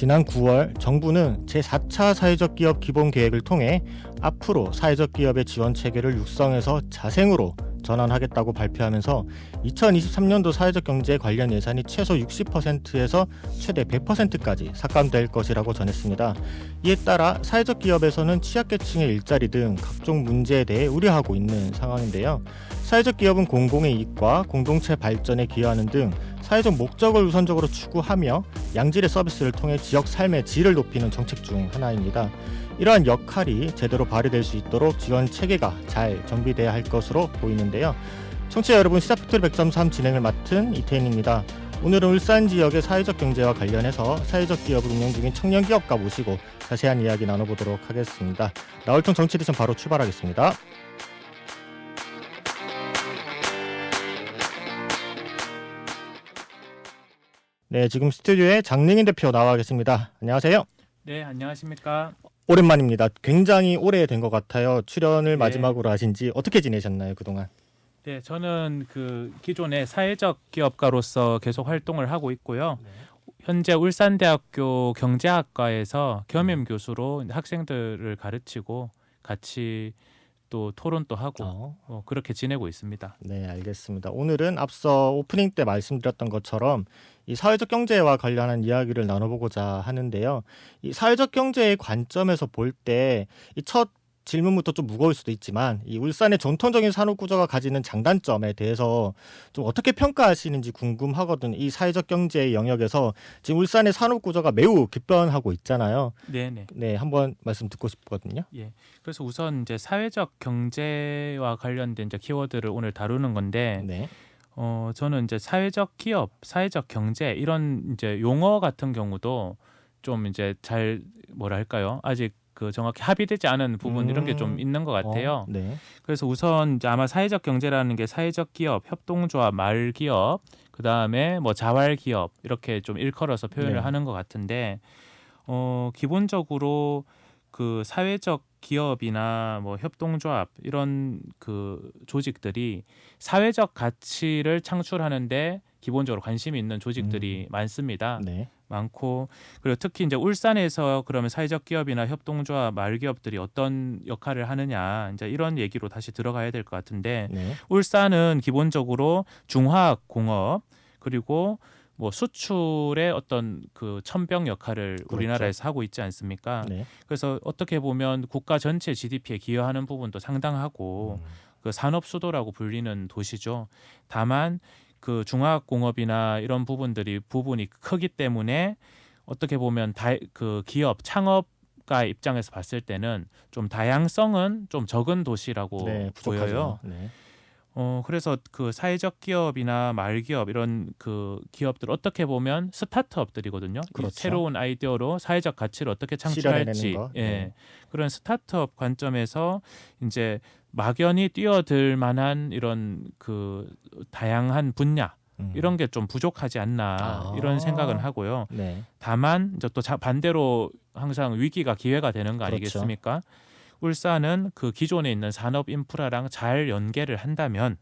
지난 9월 정부는 제4차 사회적 기업 기본 계획을 통해 앞으로 사회적 기업의 지원 체계를 육성해서 자생으로 전환하겠다고 발표하면서 2023년도 사회적 경제 관련 예산이 최소 60%에서 최대 100%까지 삭감될 것이라고 전했습니다. 이에 따라 사회적 기업에서는 취약계층의 일자리 등 각종 문제에 대해 우려하고 있는 상황인데요. 사회적 기업은 공공의 이익과 공동체 발전에 기여하는 등 사회적 목적을 우선적으로 추구하며 양질의 서비스를 통해 지역 삶의 질을 높이는 정책 중 하나입니다. 이러한 역할이 제대로 발휘될 수 있도록 지원 체계가 잘 정비돼야 할 것으로 보이는데요. 청취자 여러분, 시사팩토리 100.3 진행을 맡은 이태인입니다. 오늘은 울산 지역의 사회적 경제와 관련해서 사회적 기업을 운영 중인 청년 기업가 모시고 자세한 이야기 나눠보도록 하겠습니다. 나월통 정치 에디션 바로 출발하겠습니다. 네, 지금 스튜디오에 장능인 대표 나와 계십니다. 안녕하세요. 네, 안녕하십니까. 오랜만입니다. 굉장히 오래된 것 같아요. 출연을 네. 마지막으로 하신 지 어떻게 지내셨나요, 그동안? 네, 저는 그 기존의 사회적 기업가로서 계속 활동을 하고 있고요. 현재 울산대학교 경제학과에서 겸임 교수로 학생들을 가르치고 같이 또 토론도 하고 그렇게 지내고 있습니다. 네, 알겠습니다. 오늘은 앞서 오프닝 때 말씀드렸던 것처럼 이 사회적 경제와 관련한 이야기를 나눠보고자 하는데요. 이 사회적 경제의 관점에서 볼 때 이 첫 질문부터 좀 무거울 수도 있지만 이 울산의 전통적인 산업 구조가 가지는 장단점에 대해서 좀 어떻게 평가하시는지 궁금하거든요. 이 사회적 경제의 영역에서 지금 울산의 산업 구조가 매우 급변하고 있잖아요. 네네. 네, 한번 말씀 듣고 싶거든요. 예. 그래서 우선 이제 사회적 경제와 관련된 이제 키워드를 오늘 다루는 건데, 네. 저는 이제 사회적 기업, 사회적 경제 이런 이제 용어 같은 경우도 좀 이제 잘 뭐랄까요? 아직 그 정확히 합의되지 않은 부분 이런 게 좀 있는 것 같아요. 네. 그래서 우선 이제 아마 사회적 경제라는 게 사회적 기업, 협동조합, 말기업, 그 다음에 뭐 자활기업 이렇게 좀 일컬어서 표현을 네. 하는 것 같은데, 기본적으로 그 사회적 기업이나 뭐 협동조합 이런 그 조직들이 사회적 가치를 창출하는데 기본적으로 관심이 있는 조직들이 많습니다. 네. 많고, 그리고 특히 이제 울산에서 그러면 사회적 기업이나 협동조합, 말기업들이 어떤 역할을 하느냐 이제 이런 얘기로 다시 들어가야 될 것 같은데, 네. 울산은 기본적으로 중화학 공업 그리고 뭐 수출의 어떤 그 천병 역할을 그렇죠. 우리나라에서 하고 있지 않습니까? 네. 그래서 어떻게 보면 국가 전체 GDP에 기여하는 부분도 상당하고 그 산업 수도라고 불리는 도시죠. 다만 그 중화학공업이나 이런 부분이 크기 때문에 어떻게 보면 그 기업 창업가 입장에서 봤을 때는 좀 다양성은 좀 적은 도시라고 네, 부족하죠. 보여요. 네. 그래서 그 사회적 기업이나 말기업 이런 그 기업들 어떻게 보면 스타트업들이거든요. 그렇죠. 이 새로운 아이디어로 사회적 가치를 어떻게 창출할지, 실현해내는 거. 네. 그런 스타트업 관점에서 이제 막연히 뛰어들 만한 이런 그 다양한 분야 이런 게 좀 부족하지 않나 이런 생각은 하고요. 네. 다만 이제 또 반대로 항상 위기가 기회가 되는 거 그렇죠. 아니겠습니까? 울산은 그 기존에 있는 산업 인프라랑 잘 연계를 한다면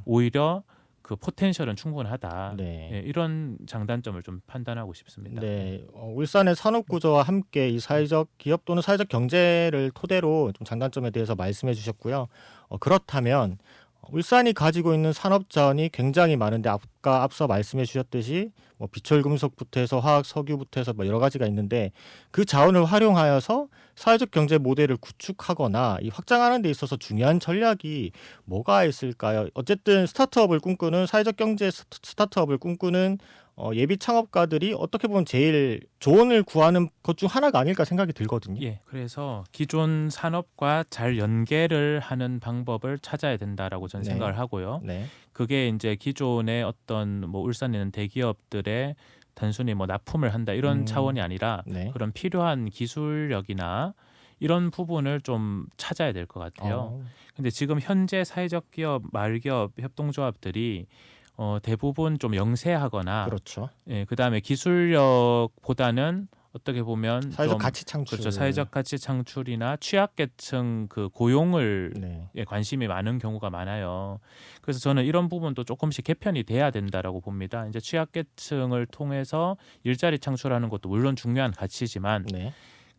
오히려 그 포텐셜은 충분하다. 네. 예, 이런 장단점을 좀 판단하고 싶습니다. 네, 울산의 산업 구조와 함께 이 사회적 기업 또는 사회적 경제를 토대로 좀 장단점에 대해서 말씀해 주셨고요. 그렇다면 울산이 가지고 있는 산업 자원이 굉장히 많은데 아까 앞서 말씀해 주셨듯이 뭐 비철금속부터 해서 화학, 석유부터 해서 뭐 여러 가지가 있는데 그 자원을 활용하여서 사회적 경제 모델을 구축하거나 이 확장하는 데 있어서 중요한 전략이 뭐가 있을까요? 어쨌든 스타트업을 꿈꾸는 사회적 경제 스타트업을 꿈꾸는 예비 창업가들이 어떻게 보면 제일 조언을 구하는 것 중 하나가 아닐까 생각이 들거든요. 예, 그래서 기존 산업과 잘 연계를 하는 방법을 찾아야 된다라고 저는 네. 생각을 하고요. 네. 그게 이제 기존의 어떤 뭐 울산에 있는 대기업들의 단순히 뭐 납품을 한다 이런 차원이 아니라 네. 그런 필요한 기술력이나 이런 부분을 좀 찾아야 될 것 같아요. 근데 지금 현재 사회적 기업, 말기업, 협동조합들이 대부분 좀 영세하거나 그렇죠. 예, 그다음에 기술력보다는 어떻게 보면 사회적 좀 가치 창출. 그렇죠. 사회적 가치 창출이나 취약계층 그 고용을 네. 예, 관심이 많은 경우가 많아요. 그래서 저는 이런 부분도 조금씩 개편이 돼야 된다라고 봅니다. 이제 취약계층을 통해서 일자리 창출하는 것도 물론 중요한 가치지만 네.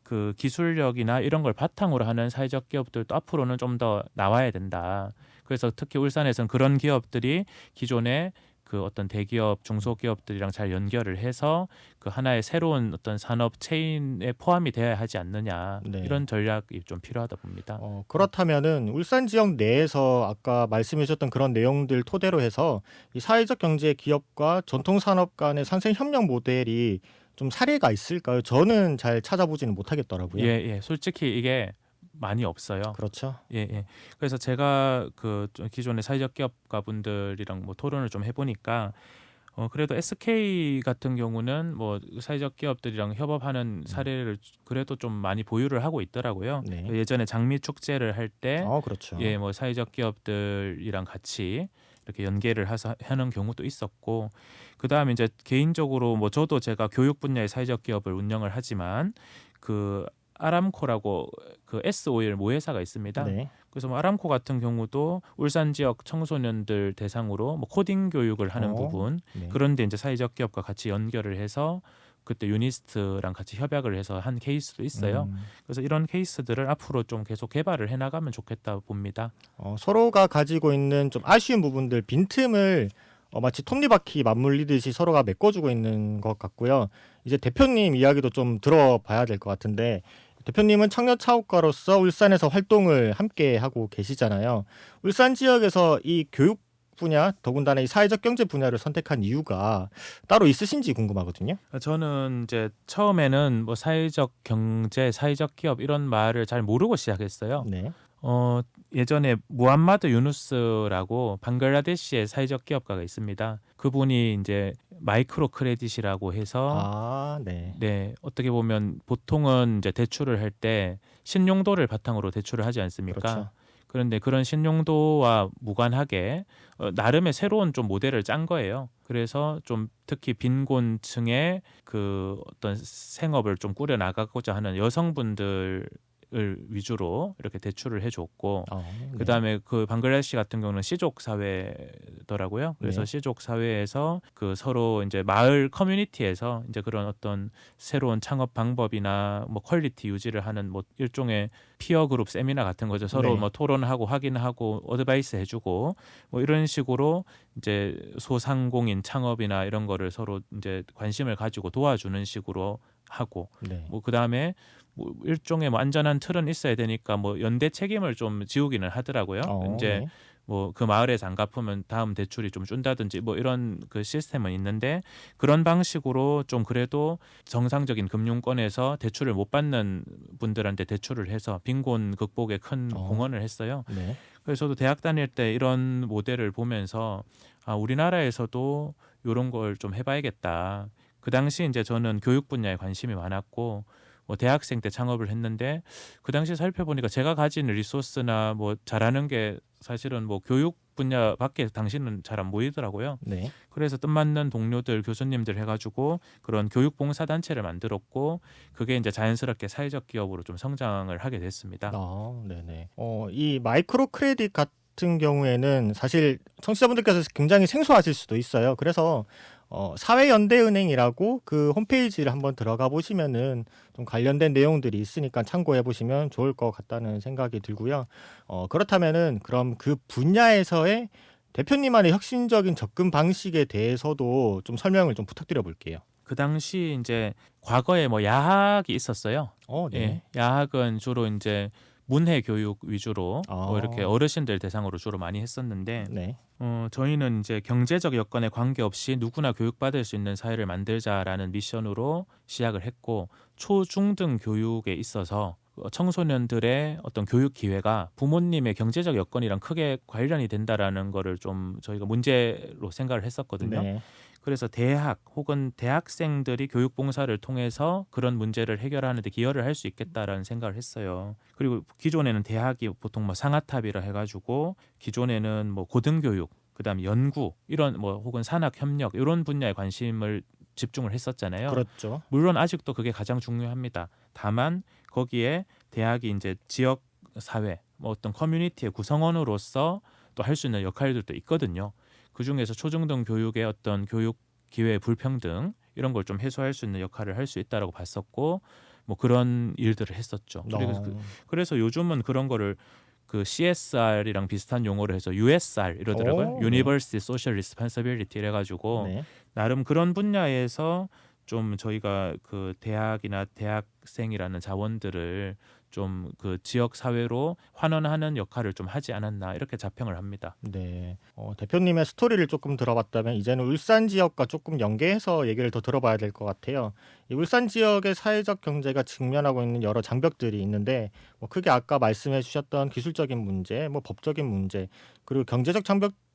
그 기술력이나 이런 걸 바탕으로 하는 사회적 기업들도 앞으로는 좀 더 나와야 된다. 그래서 특히 울산에서는 그런 기업들이 기존에 그 어떤 대기업, 중소기업들이랑 잘 연결을 해서 그 하나의 새로운 어떤 산업 체인에 포함이 되어야 하지 않느냐. 네. 이런 전략이 좀 필요하다 봅니다. 그렇다면은 울산 지역 내에서 아까 말씀해 주셨던 그런 내용들 토대로 해서 이 사회적 경제 기업과 전통 산업 간의 상생 협력 모델이 좀 사례가 있을까요? 저는 잘 찾아보지는 못하겠더라고요. 예, 예. 솔직히 이게 많이 없어요. 그렇죠. 예, 예. 그래서 제가 그 기존의 사회적 기업가 분들이랑 뭐 토론을 좀 해보니까 그래도 SK 같은 경우는 뭐 사회적 기업들이랑 협업하는 사례를 그래도 좀 많이 보유를 하고 있더라고요. 네. 예전에 장미 축제를 할 때 그렇죠. 예, 뭐 사회적 기업들이랑 같이 이렇게 연계를 하는 경우도 있었고, 그 다음에 이제 개인적으로 뭐 저도 제가 교육 분야의 사회적 기업을 운영을 하지만 그 아람코라고 그 S오일 모회사가 있습니다. 네. 그래서 뭐 아람코 같은 경우도 울산 지역 청소년들 대상으로 뭐 코딩 교육을 하는 부분, 네. 그런데 이제 사회적 기업과 같이 연결을 해서 그때 유니스트랑 같이 협약을 해서 한 케이스도 있어요. 그래서 이런 케이스들을 앞으로 좀 계속 개발을 해나가면 좋겠다 봅니다. 서로가 가지고 있는 좀 아쉬운 부분들, 빈틈을 마치 톱니바퀴 맞물리듯이 서로가 메꿔주고 있는 것 같고요. 이제 대표님 이야기도 좀 들어봐야 될 것 같은데, 대표님은 청년 창업가로서 울산에서 활동을 함께 하고 계시잖아요. 울산 지역에서 이 교육 분야, 더군다나 이 사회적 경제 분야를 선택한 이유가 따로 있으신지 궁금하거든요. 저는 이제 처음에는 뭐 사회적 경제, 사회적 기업 이런 말을 잘 모르고 시작했어요. 네. 예전에 무함마드 유누스라고 방글라데시의 사회적 기업가가 있습니다. 그분이 이제 마이크로 크레딧이라고 해서 네, 어떻게 보면 보통은 이제 대출을 할 때 신용도를 바탕으로 대출을 하지 않습니까? 그렇죠. 그런데 그런 신용도와 무관하게 나름의 새로운 좀 모델을 짠 거예요. 그래서 좀 특히 빈곤층의 그 어떤 생업을 좀 꾸려 나가고자 하는 여성분들 을 위주로 이렇게 대출을 해줬고, 네. 그다음에 그 방글라데시 같은 경우는 시족 사회더라고요. 그래서 네. 시족 사회에서 그 서로 이제 마을 커뮤니티에서 이제 그런 어떤 새로운 창업 방법이나 뭐 퀄리티 유지를 하는 뭐 일종의 피어 그룹 세미나 같은 거죠. 서로 네. 뭐 토론하고 확인하고 어드바이스 해주고 뭐 이런 식으로 이제 소상공인 창업이나 이런 거를 서로 이제 관심을 가지고 도와주는 식으로 하고, 네. 뭐 그다음에 뭐 일종의 뭐 안전한 틀은 있어야 되니까 뭐 연대 책임을 좀 지우기는 하더라고요. 이제 네. 뭐 그 마을에서 안 갚으면 다음 대출이 좀 준다든지 뭐 이런 그 시스템은 있는데, 그런 방식으로 좀 그래도 정상적인 금융권에서 대출을 못 받는 분들한테 대출을 해서 빈곤 극복에 큰 공헌을 했어요. 네. 그래서 저도 대학 다닐 때 이런 모델을 보면서 우리나라에서도 이런 걸 좀 해봐야겠다. 그 당시 이제 저는 교육 분야에 관심이 많았고 뭐 대학생 때 창업을 했는데, 그 당시 살펴보니까 제가 가진 리소스나 뭐 잘하는 게 사실은 뭐 교육 분야밖에 당시는 잘 안 보이더라고요. 네. 그래서 뜻맞는 동료들, 교수님들 해가지고 그런 교육 봉사 단체를 만들었고, 그게 이제 자연스럽게 사회적 기업으로 좀 성장을 하게 됐습니다. 네네. 이 마이크로 크레딧 같은 경우에는 사실 청취자분들께서 굉장히 생소하실 수도 있어요. 그래서 사회연대은행이라고 그 홈페이지를 한번 들어가 보시면은 좀 관련된 내용들이 있으니까 참고해 보시면 좋을 것 같다는 생각이 들고요. 그렇다면은 그럼 그 분야에서의 대표님만의 혁신적인 접근 방식에 대해서도 좀 설명을 좀 부탁드려 볼게요. 그 당시 이제 과거에 뭐 야학이 있었어요. 네. 예, 야학은 주로 이제 문해 교육 위주로 아. 뭐 이렇게 어르신들 대상으로 주로 많이 했었는데, 네. 저희는 이제 경제적 여건에 관계없이 누구나 교육받을 수 있는 사회를 만들자라는 미션으로 시작을 했고, 초중등 교육에 있어서 청소년들의 어떤 교육 기회가 부모님의 경제적 여건이랑 크게 관련이 된다라는 거를 좀 저희가 문제로 생각을 했었거든요. 네. 그래서 대학 혹은 대학생들이 교육 봉사를 통해서 그런 문제를 해결하는 데 기여를 할 수 있겠다라는 생각을 했어요. 그리고 기존에는 대학이 보통 뭐 상아탑이라 해가지고 기존에는 뭐 고등교육, 그다음 연구 이런 뭐 혹은 산학 협력 이런 분야에 관심을 집중을 했었잖아요. 그렇죠. 물론 아직도 그게 가장 중요합니다. 다만 거기에 대학이 이제 지역 사회, 뭐 어떤 커뮤니티의 구성원으로서 또 할 수 있는 역할들도 있거든요. 그 중에서 초중등 교육의 어떤 교육 기회의 불평등 이런 걸 좀 해소할 수 있는 역할을 할 수 있다라고 봤었고, 뭐 그런 일들을 했었죠. 그래서 요즘은 그런 거를 그 CSR이랑 비슷한 용어를 해서 USR 이러더라고요. 오, University Social Responsibility 이래가지고 네. 나름 그런 분야에서 좀 저희가 그 대학이나 대학생이라는 자원들을 좀 그 지역 사회로 환원하는 역할을 좀 하지 않았나 이렇게 자평을 합니다. 네. 대표님의 스토리를 조금 들어봤다면 이제는 울산 지역과 조금 연계해서 얘기를 더 들어봐야 될 것 같아요. 이 울산 지역의 사회적 경제가 직면하고 있는 여러 장벽들이 있는데 뭐 크게 아까 말씀해 주셨던 기술적인 문제, 뭐 법적인 문제, 그리고 경제적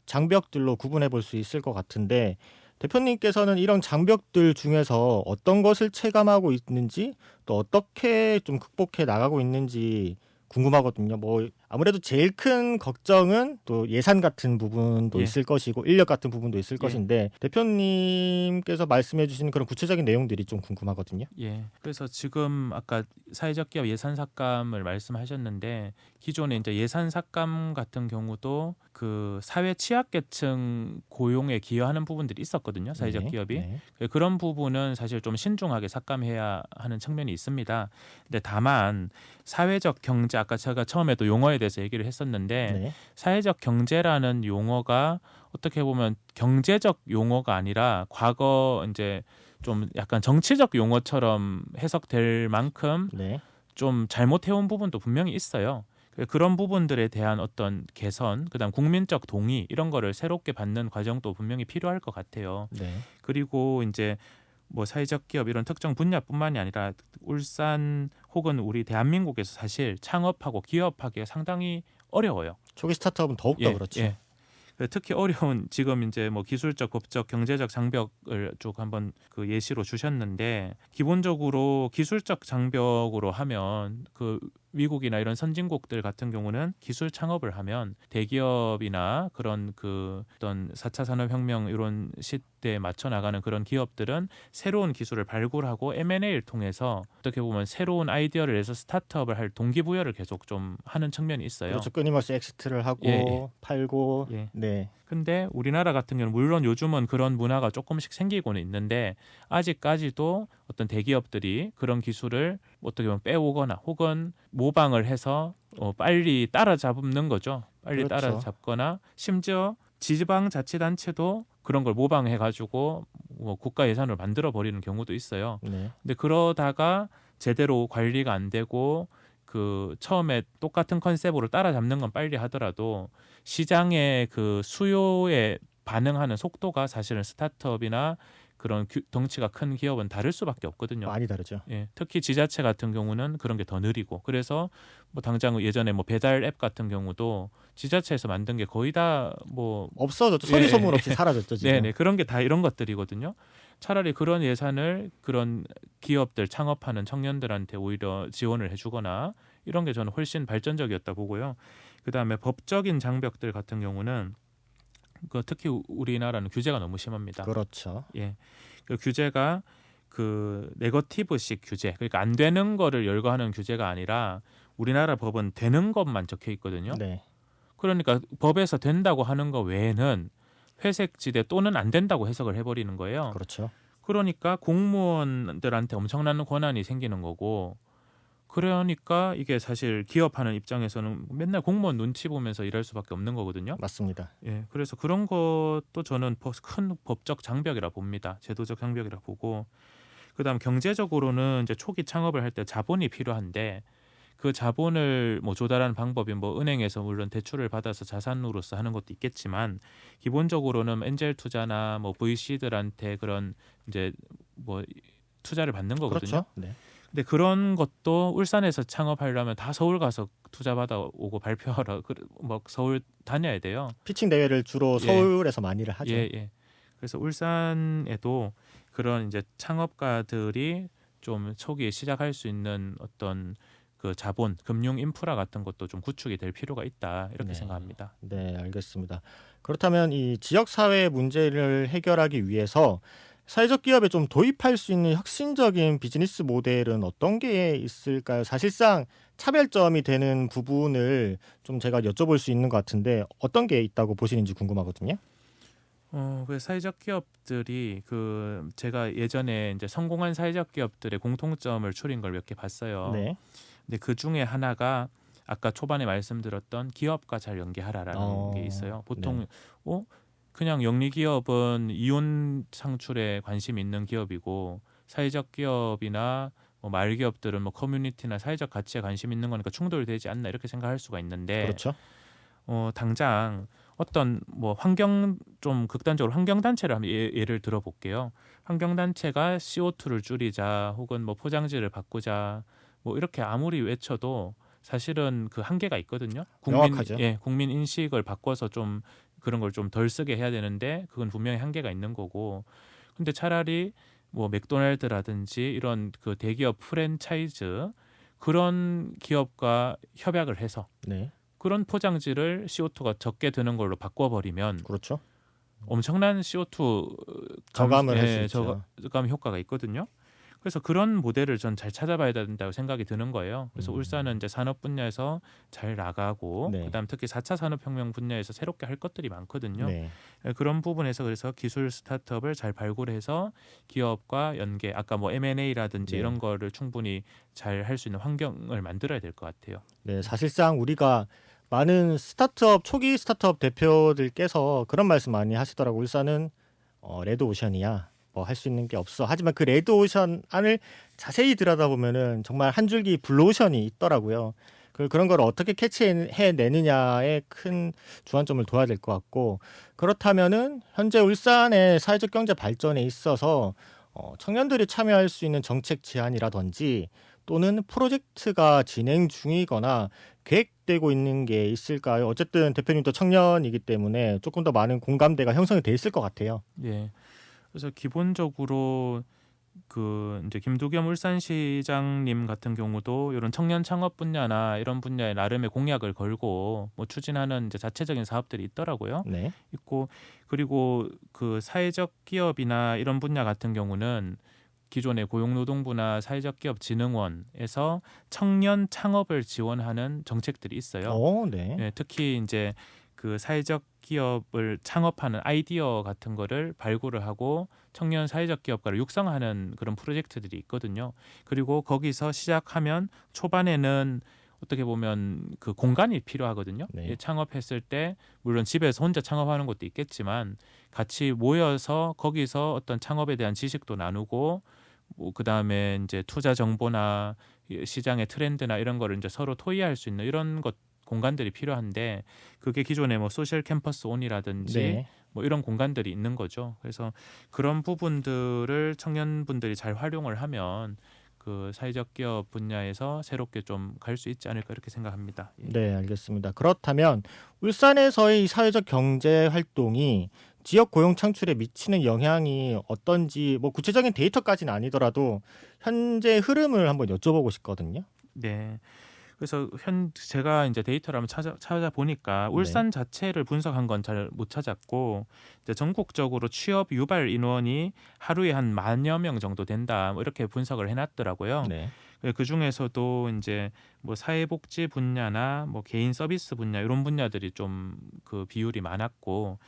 장벽들로 구분해 볼 수 있을 것 같은데 대표님께서는 이런 장벽들 중에서 어떤 것을 체감하고 있는지 또 어떻게 좀 극복해 나가고 있는지 궁금하거든요. 뭐 아무래도 제일 큰 걱정은 또 예산 같은 부분도 예. 있을 것이고 인력 같은 부분도 있을 예. 것인데 대표님께서 말씀해 주시는 그런 구체적인 내용들이 좀 궁금하거든요. 예. 그래서 지금 아까 사회적 기업 예산 삭감을 말씀하셨는데 기존에 이제 예산 삭감 같은 경우도 그 사회 취약계층 고용에 기여하는 부분들이 있었거든요. 사회적 네, 기업이. 네. 그런 부분은 사실 좀 신중하게 삭감해야 하는 측면이 있습니다. 근데 다만 사회적 경제 아까 제가 처음에도 용어에 대해서 얘기를 했었는데 네. 사회적 경제라는 용어가 어떻게 보면 경제적 용어가 아니라 과거 이제 좀 약간 정치적 용어처럼 해석될 만큼 네. 좀 잘못해온 부분도 분명히 있어요. 그런 부분들에 대한 어떤 개선, 그다음 국민적 동의 이런 거를 새롭게 받는 과정도 분명히 필요할 것 같아요. 네. 그리고 이제 뭐 사회적 기업 이런 특정 분야뿐만이 아니라 울산 혹은 우리 대한민국에서 사실 창업하고 기업하기가 상당히 어려워요. 초기 스타트업은 더욱더 그렇죠. 특히 어려운 지금 이제 뭐 기술적, 법적, 경제적 장벽을 쭉 한번 그 예시로 주셨는데 기본적으로 기술적 장벽으로 하면 그 미국이나 이런 선진국들 같은 경우는 기술 창업을 하면 대기업이나 그런 그 어떤 4차 산업혁명 이런 시대에 맞춰 나가는 그런 기업들은 새로운 기술을 발굴하고 M&A를 통해서 어떻게 보면 새로운 아이디어를 내서 스타트업을 할 동기부여를 계속 좀 하는 측면이 있어요. 그렇죠. 끊임없이 엑시트를 하고 예. 팔고. 예. 네. 근데 우리나라 같은 경우는 물론 요즘은 그런 문화가 조금씩 생기고는 있는데 아직까지도 어떤 대기업들이 그런 기술을 어떻게 보면 빼오거나 혹은 모방을 해서 빨리 따라잡는 거죠. 빨리 그렇죠. 따라잡거나 심지어 지방자치단체도 그런 걸 모방해가지고 뭐 국가 예산을 만들어 버리는 경우도 있어요. 네. 근데 그러다가 제대로 관리가 안 되고 그 처음에 똑같은 컨셉으로 따라잡는 건 빨리 하더라도 시장의 그 수요에 반응하는 속도가 사실은 스타트업이나 그런 덩치가 큰 기업은 다를 수밖에 없거든요. 많이 다르죠. 예, 특히 지자체 같은 경우는 그런 게 더 느리고 그래서 뭐 당장 예전에 뭐 배달 앱 같은 경우도 지자체에서 만든 게 거의 다 뭐 없어졌죠. 소리 소문 없이 사라졌죠. 지금. 네네 그런 게 다 이런 것들이거든요. 차라리 그런 예산을 그런 기업들 창업하는 청년들한테 오히려 지원을 해주거나 이런 게 저는 훨씬 발전적이었다 보고요. 그다음에 법적인 장벽들 같은 경우는 그 특히 우리나라는 규제가 너무 심합니다. 그렇죠. 예, 그 규제가 그 네거티브식 규제, 그러니까 안 되는 거를 열거하는 규제가 아니라 우리나라 법은 되는 것만 적혀 있거든요. 네. 그러니까 법에서 된다고 하는 거 외에는 회색지대 또는 안 된다고 해석을 해버리는 거예요. 그렇죠. 그러니까 공무원들한테 엄청난 권한이 생기는 거고 그러니까 이게 사실 기업하는 입장에서는 맨날 공무원 눈치 보면서 일할 수밖에 없는 거거든요. 맞습니다. 예, 그래서 그런 것도 저는 큰 법적 장벽이라 봅니다. 제도적 장벽이라 보고 그다음 경제적으로는 이제 초기 창업을 할 때 자본이 필요한데 그 자본을 뭐 조달하는 방법이 뭐 은행에서 물론 대출을 받아서 자산으로서 하는 것도 있겠지만 기본적으로는 엔젤 투자나 뭐 VC들한테 그런 이제 뭐 투자를 받는 거거든요. 그렇죠. 네. 근데 그런 것도 울산에서 창업하려면 다 서울 가서 투자 받아 오고 발표하러 뭐 서울 다녀야 돼요. 피칭 대회를 주로 예. 서울에서 많이를 하죠. 예. 그래서 울산에도 그런 이제 창업가들이 좀 초기에 시작할 수 있는 어떤 그 자본, 금융 인프라 같은 것도 좀 구축이 될 필요가 있다 이렇게 네. 생각합니다. 네, 알겠습니다. 그렇다면 이 지역 사회 문제를 해결하기 위해서 사회적 기업에 좀 도입할 수 있는 혁신적인 비즈니스 모델은 어떤 게 있을까요? 사실상 차별점이 되는 부분을 좀 제가 여쭤볼 수 있는 것 같은데 어떤 게 있다고 보시는지 궁금하거든요. 그 사회적 기업들이 그 제가 예전에 이제 성공한 사회적 기업들의 공통점을 추린 걸 몇 개 봤어요. 네. 근데 그 중에 하나가 아까 초반에 말씀드렸던 기업과 잘 연계하라라는 게 있어요. 보통 네. 그냥 영리 기업은 이윤 창출에 관심 있는 기업이고 사회적 기업이나 뭐 말 기업들은 뭐 커뮤니티나 사회적 가치에 관심 있는 거니까 충돌되지 않나 이렇게 생각할 수가 있는데 그렇죠. 당장 어떤 뭐 환경 좀 극단적으로 환경 단체를 한번 예를 들어볼게요. 환경 단체가 CO2를 줄이자 혹은 뭐 포장지를 바꾸자 뭐 이렇게 아무리 외쳐도 사실은 그 한계가 있거든요. 명확하죠. 국민 인식을 바꿔서 좀 그런 걸 좀 덜 쓰게 해야 되는데 그건 분명히 한계가 있는 거고. 근데 차라리 뭐 맥도날드라든지 이런 그 대기업 프랜차이즈 그런 기업과 협약을 해서 네. 그런 포장지를 CO2가 적게 드는 걸로 바꿔버리면 그렇죠. 엄청난 CO2 저감을 할 수 있죠. 저감 효과가 있거든요. 그래서 그런 모델을 전 잘 찾아봐야 된다고 생각이 드는 거예요. 그래서 울산은 이제 산업 분야에서 잘 나가고 네. 그다음 특히 4차 산업혁명 분야에서 새롭게 할 것들이 많거든요. 네. 그런 부분에서 그래서 기술 스타트업을 잘 발굴해서 기업과 연계, 아까 뭐 M&A라든지 네. 이런 거를 충분히 잘 할 수 있는 환경을 만들어야 될 것 같아요. 네, 사실상 우리가 많은 초기 스타트업 대표들께서 그런 말씀 많이 하시더라고. 울산은 레드오션이야. 뭐 할 수 있는 게 없어. 하지만 그 레드오션 안을 자세히 들여다보면은 정말 한 줄기 블루오션이 있더라고요. 그런 걸 어떻게 캐치해내느냐에 큰 주안점을 둬야 될 것 같고, 그렇다면은 현재 울산의 사회적 경제 발전에 있어서 청년들이 참여할 수 있는 정책 제안이라든지 또는 프로젝트가 진행 중이거나 계획되고 있는 게 있을까요? 어쨌든 대표님도 청년이기 때문에 조금 더 많은 공감대가 형성이 돼 있을 것 같아요. 예. 그래서 기본적으로 그 이제 김두겸 울산시장님 같은 경우도 이런 청년 창업 분야나 이런 분야에 나름의 공약을 걸고 뭐 추진하는 이제 자체적인 사업들이 있더라고요. 네. 있고 그리고 그 사회적 기업이나 이런 분야 같은 경우는 기존의 고용노동부나 사회적 기업 진흥원에서 청년 창업을 지원하는 정책들이 있어요. 네. 예, 특히 이제 그 사회적 기업을 창업하는 아이디어 같은 거를 발굴을 하고 청년 사회적 기업가를 육성하는 그런 프로젝트들이 있거든요. 그리고 거기서 시작하면 초반에는 어떻게 보면 그 공간이 필요하거든요. 네. 예, 창업했을 때 물론 집에서 혼자 창업하는 것도 있겠지만 같이 모여서 거기서 어떤 창업에 대한 지식도 나누고 뭐 그다음에 이제 투자 정보나 시장의 트렌드나 이런 거를 이제 서로 토의할 수 있는 이런 것 공간들이 필요한데 그게 기존의 뭐 소셜 캠퍼스 온이라든지 네. 뭐 이런 공간들이 있는 거죠. 그래서 그런 부분들을 청년분들이 잘 활용을 하면 그 사회적 기업 분야에서 새롭게 좀 갈 수 있지 않을까 이렇게 생각합니다. 예. 네, 알겠습니다. 그렇다면 울산에서의 사회적 경제 활동이 지역 고용 창출에 미치는 영향이 어떤지 뭐 구체적인 데이터까지는 아니더라도 현재 흐름을 한번 여쭤보고 싶거든요. 네. 그래서 제가 이제 데이터를 한번 찾아보니까 울산 자체를 분석한 건 잘 못 찾았고 이제 전국적으로 취업 유발 인원이 하루에 한 10,000여 명 정도 된다 뭐 이렇게 분석을 해놨더라고요. 네. 그 중에서도 이제 뭐 사회복지 분야나 뭐 개인 서비스 분야 이런 분야들이 좀 그 비율이 많았고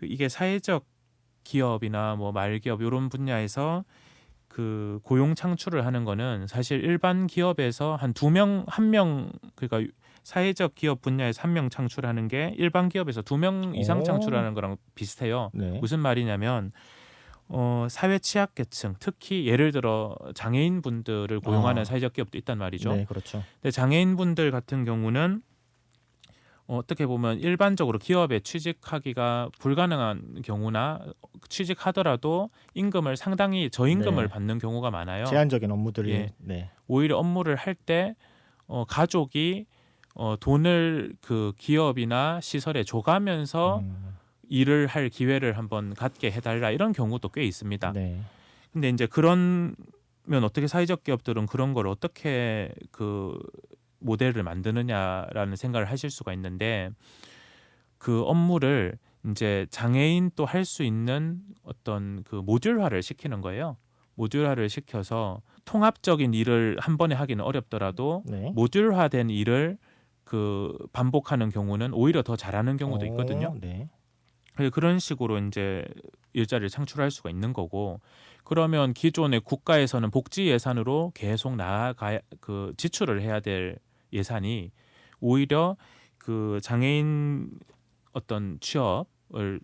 이게 사회적 기업이나 뭐 말기업 이런 분야에서 그 고용 창출을 하는 거는 사실 일반 기업에서 한 2명, 1명 그러니까 사회적 기업 분야에서 1명 창출하는 게 일반 기업에서 2명 이상 창출하는 거랑 비슷해요. 네. 무슨 말이냐면 사회 취약계층, 특히 예를 들어 장애인 분들을 고용하는 사회적 기업도 있단 말이죠. 네, 그렇죠. 근데 장애인 분들 같은 경우는 어떻게 보면 일반적으로 기업에 취직하기가 불가능한 경우나 취직하더라도 임금을 상당히 저임금을 네. 받는 경우가 많아요. 제한적인 업무들이 예. 네. 오히려 업무를 할 때 가족이 돈을 그 기업이나 시설에 줘가면서 일을 할 기회를 한번 갖게 해달라 이런 경우도 꽤 있습니다. 네. 근데 이제 그러면 어떻게 사회적 기업들은 그런 걸 어떻게 그 모델을 만드느냐라는 생각을 하실 수가 있는데 그 업무를 이제 장애인 또 할 수 있는 어떤 그 모듈화를 시키는 거예요. 모듈화를 시켜서 통합적인 일을 한 번에 하기는 어렵더라도 네. 모듈화된 일을 그 반복하는 경우는 오히려 더 잘하는 경우도 있거든요. 네. 그래서 그런 식으로 이제 일자리를 창출할 수가 있는 거고, 그러면 기존의 국가에서는 복지 예산으로 계속 나아가 그 지출을 해야 될 예산이 오히려 그 장애인 어떤 취업을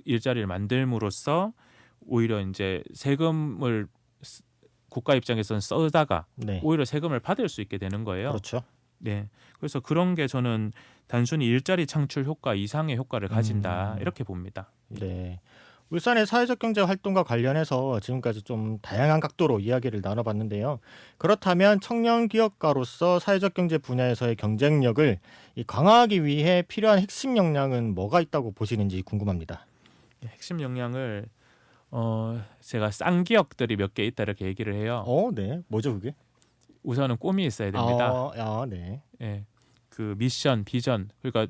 일자리를 만들므로써 오히려 이제 세금을 국가 입장에서는 써다가 네. 오히려 세금을 받을 수 있게 되는 거예요. 그렇죠. 네, 그래서 그런 게 저는 단순히 일자리 창출 효과 이상의 효과를 가진다 이렇게 봅니다. 네. 울산의 사회적 경제 활동과 관련해서 지금까지 좀 다양한 각도로 이야기를 나눠봤는데요. 그렇다면 청년 기업가로서 사회적 경제 분야에서의 경쟁력을 강화하기 위해 필요한 핵심 역량은 뭐가 있다고 보시는지 궁금합니다. 핵심 역량을 제가 쌍기역들이 몇 개 있다 이렇게 얘기를 해요. 네. 뭐죠 그게? 우선은 꿈이 있어야 됩니다. 네. 예, 그 미션, 비전. 그러니까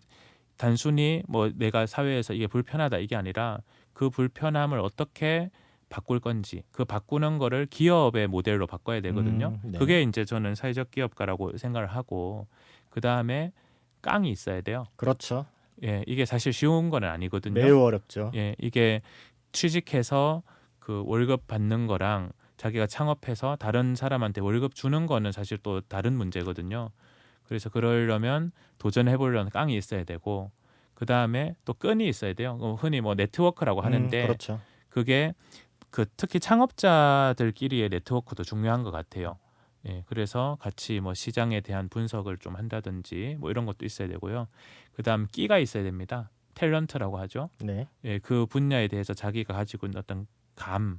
단순히 뭐 내가 사회에서 이게 불편하다 이게 아니라 그 불편함을 어떻게 바꿀 건지, 그 바꾸는 거를 기업의 모델로 바꿔야 되거든요. 네. 그게 이제 저는 사회적 기업가라고 생각을 하고, 그 다음에 깡이 있어야 돼요. 그렇죠. 예, 이게 사실 쉬운 건 아니거든요. 매우 어렵죠. 예, 이게 취직해서 그 월급 받는 거랑 자기가 창업해서 다른 사람한테 월급 주는 거는 사실 또 다른 문제거든요. 그래서 그러려면 도전해보려는 깡이 있어야 되고, 그 다음에 또 끈이 있어야 돼요. 흔히 뭐 네트워크라고 하는데 그렇죠. 그게 그 특히 창업자들끼리의 네트워크도 중요한 것 같아요. 예, 그래서 같이 뭐 시장에 대한 분석을 좀 한다든지 뭐 이런 것도 있어야 되고요. 그 다음 끼가 있어야 됩니다. 탤런트라고 하죠. 네. 예, 그 분야에 대해서 자기가 가지고 있는 어떤 감,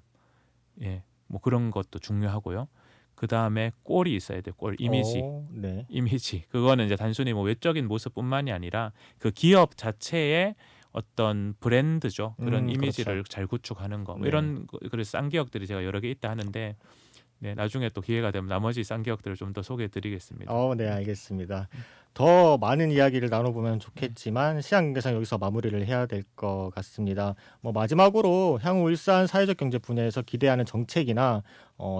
예, 뭐 그런 것도 중요하고요. 그 다음에 꼴이 있어야 돼요. 꼴, 이미지. 네. 이미지. 그거는 이제 단순히 뭐 외적인 모습뿐만이 아니라 그 기업 자체의 어떤 브랜드죠. 그런 이미지를 그렇죠. 잘 구축하는 거. 뭐 네. 이런 그래서 쌍기역들이 제가 여러 개 있다 하는데, 네, 나중에 또 기회가 되면 나머지 쌍기역들을 좀 더 소개해드리겠습니다. 네, 알겠습니다. 더 많은 이야기를 나눠보면 좋겠지만 시간 관계상 여기서 마무리를 해야 될 것 같습니다. 뭐 마지막으로 향후 울산 사회적 경제 분야에서 기대하는 정책이나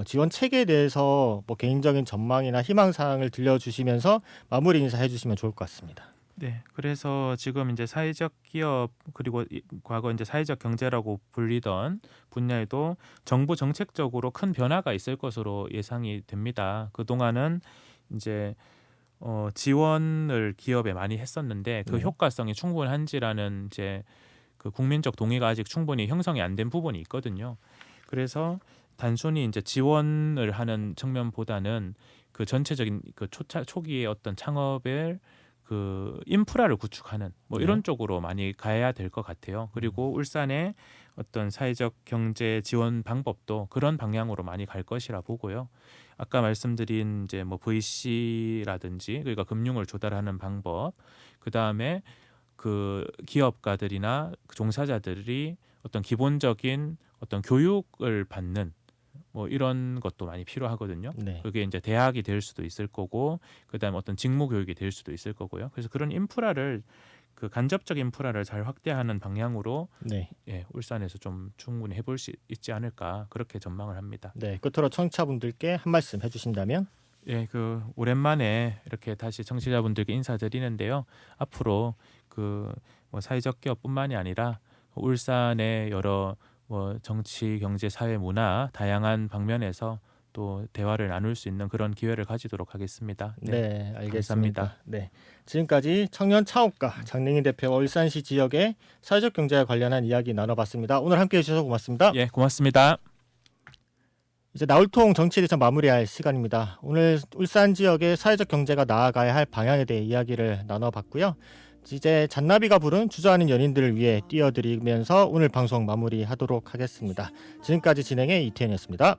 지원 체계에 대해서 뭐 개인적인 전망이나 희망 사항을 들려주시면서 마무리 인사해 주시면 좋을 것 같습니다. 네, 그래서 지금 이제 사회적 기업 그리고 과거 이제 사회적 경제라고 불리던 분야에도 정부 정책적으로 큰 변화가 있을 것으로 예상이 됩니다. 그 동안은 이제 지원을 기업에 많이 했었는데 그 네. 효과성이 충분한지라는 이제 그 국민적 동의가 아직 충분히 형성이 안 된 부분이 있거든요. 그래서 단순히 이제 지원을 하는 측면보다는 그 전체적인 그 초기의 어떤 창업을 그 인프라를 구축하는 뭐 이런 쪽으로 많이 가야 될 것 같아요. 그리고 울산의 어떤 사회적 경제 지원 방법도 그런 방향으로 많이 갈 것이라 보고요. 아까 말씀드린 이제 뭐 VC라든지 그러니까 금융을 조달하는 방법, 그 다음에 그 기업가들이나 그 종사자들이 어떤 기본적인 어떤 교육을 받는 뭐 이런 것도 많이 필요하거든요. 네. 그게 이제 대학이 될 수도 있을 거고, 그다음에 어떤 직무 교육이 될 수도 있을 거고요. 그래서 그런 인프라를 그 간접적 인프라를 잘 확대하는 방향으로 네. 예, 울산에서 좀 충분히 해볼 수 있지 않을까 그렇게 전망을 합니다. 네. 끝으로 청취자분들께 한 말씀 해주신다면? 예, 그 오랜만에 이렇게 다시 청취자분들께 인사드리는데요. 앞으로 그 뭐 사회적 기업뿐만이 아니라 울산의 여러 뭐 정치, 경제, 사회, 문화 다양한 방면에서 또 대화를 나눌 수 있는 그런 기회를 가지도록 하겠습니다. 네, 알겠습니다. 감사합니다. 네, 지금까지 청년 창업가 장능인 대표와 울산시 지역의 사회적 경제와 관련한 이야기 나눠봤습니다. 오늘 함께해 주셔서 고맙습니다. 예, 고맙습니다. 이제 나울통 정치에 대해서 마무리할 시간입니다. 오늘 울산 지역의 사회적 경제가 나아가야 할 방향에 대해 이야기를 나눠봤고요. 이제 잔나비가 부른 주저하는 연인들을 위해 띄워드리면서 오늘 방송 마무리하도록 하겠습니다. 지금까지 진행의 이태현이었습니다.